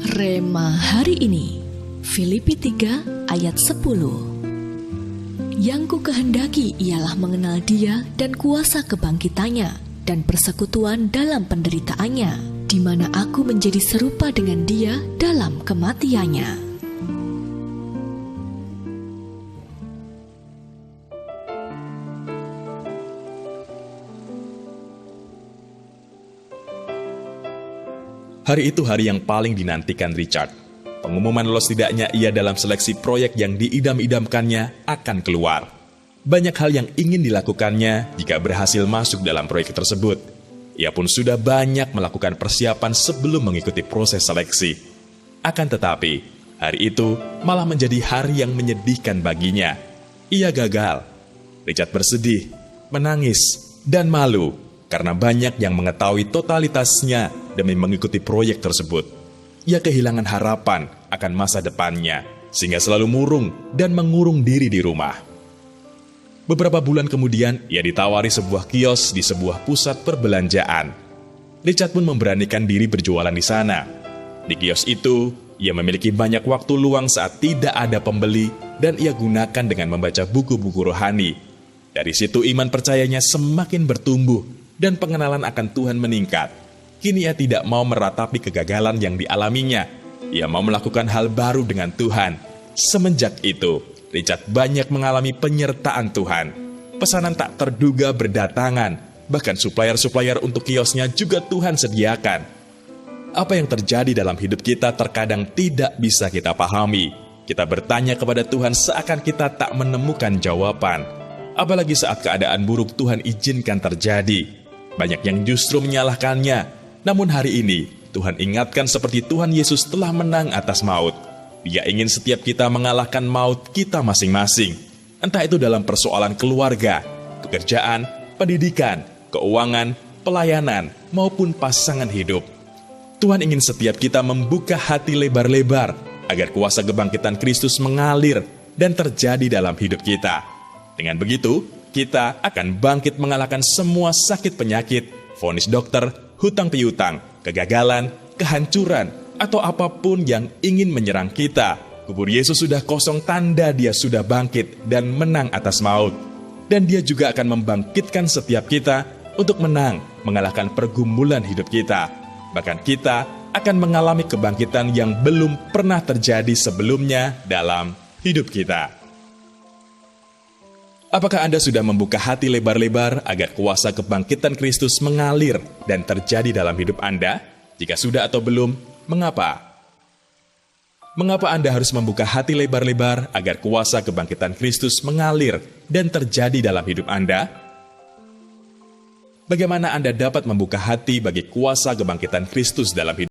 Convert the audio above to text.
Rema hari ini, Filipi 3 ayat 10. Yang ku kehendaki ialah mengenal Dia dan kuasa kebangkitannya dan persekutuan dalam penderitaannya, di mana aku menjadi serupa dengan Dia dalam kematiannya. Hari itu hari yang paling dinantikan Richard. Pengumuman lolos tidaknya ia dalam seleksi proyek yang diidam-idamkannya akan keluar. Banyak hal yang ingin dilakukannya jika berhasil masuk dalam proyek tersebut. Ia pun sudah banyak melakukan persiapan sebelum mengikuti proses seleksi. Akan tetapi, hari itu malah menjadi hari yang menyedihkan baginya. Ia gagal. Richard bersedih, menangis, dan malu karena banyak yang mengetahui totalitasnya demi mengikuti proyek tersebut. Ia kehilangan harapan akan masa depannya, sehingga selalu murung dan mengurung diri di rumah. Beberapa bulan kemudian, ia ditawari sebuah kios di sebuah pusat perbelanjaan. Richard pun memberanikan diri berjualan di sana. Di kios itu, ia memiliki banyak waktu luang saat tidak ada pembeli, dan ia gunakan dengan membaca buku-buku rohani. Dari situ iman percayanya semakin bertumbuh, dan pengenalan akan Tuhan meningkat. Kini ia tidak mau meratapi kegagalan yang dialaminya. Ia mau melakukan hal baru dengan Tuhan. Semenjak itu, Richard banyak mengalami penyertaan Tuhan. Pesanan tak terduga berdatangan. Bahkan supplier-supplier untuk kiosnya juga Tuhan sediakan. Apa yang terjadi dalam hidup kita terkadang tidak bisa kita pahami. Kita bertanya kepada Tuhan seakan kita tak menemukan jawaban. Apalagi saat keadaan buruk Tuhan izinkan terjadi. Banyak yang justru menyalahkannya. Namun hari ini, Tuhan ingatkan seperti Tuhan Yesus telah menang atas maut. Dia ingin setiap kita mengalahkan maut kita masing-masing. Entah itu dalam persoalan keluarga, pekerjaan, pendidikan, keuangan, pelayanan, maupun pasangan hidup. Tuhan ingin setiap kita membuka hati lebar-lebar agar kuasa kebangkitan Kristus mengalir dan terjadi dalam hidup kita. Dengan begitu, kita akan bangkit mengalahkan semua sakit penyakit, vonis dokter, hutang piutang, kegagalan, kehancuran, atau apapun yang ingin menyerang kita. Kubur Yesus sudah kosong, tanda Dia sudah bangkit dan menang atas maut. Dan Dia juga akan membangkitkan setiap kita untuk menang, mengalahkan pergumulan hidup kita. Bahkan kita akan mengalami kebangkitan yang belum pernah terjadi sebelumnya dalam hidup kita. Apakah Anda sudah membuka hati lebar-lebar agar kuasa kebangkitan Kristus mengalir dan terjadi dalam hidup Anda? Jika sudah atau belum, mengapa? Mengapa Anda harus membuka hati lebar-lebar agar kuasa kebangkitan Kristus mengalir dan terjadi dalam hidup Anda? Bagaimana Anda dapat membuka hati bagi kuasa kebangkitan Kristus dalam hidup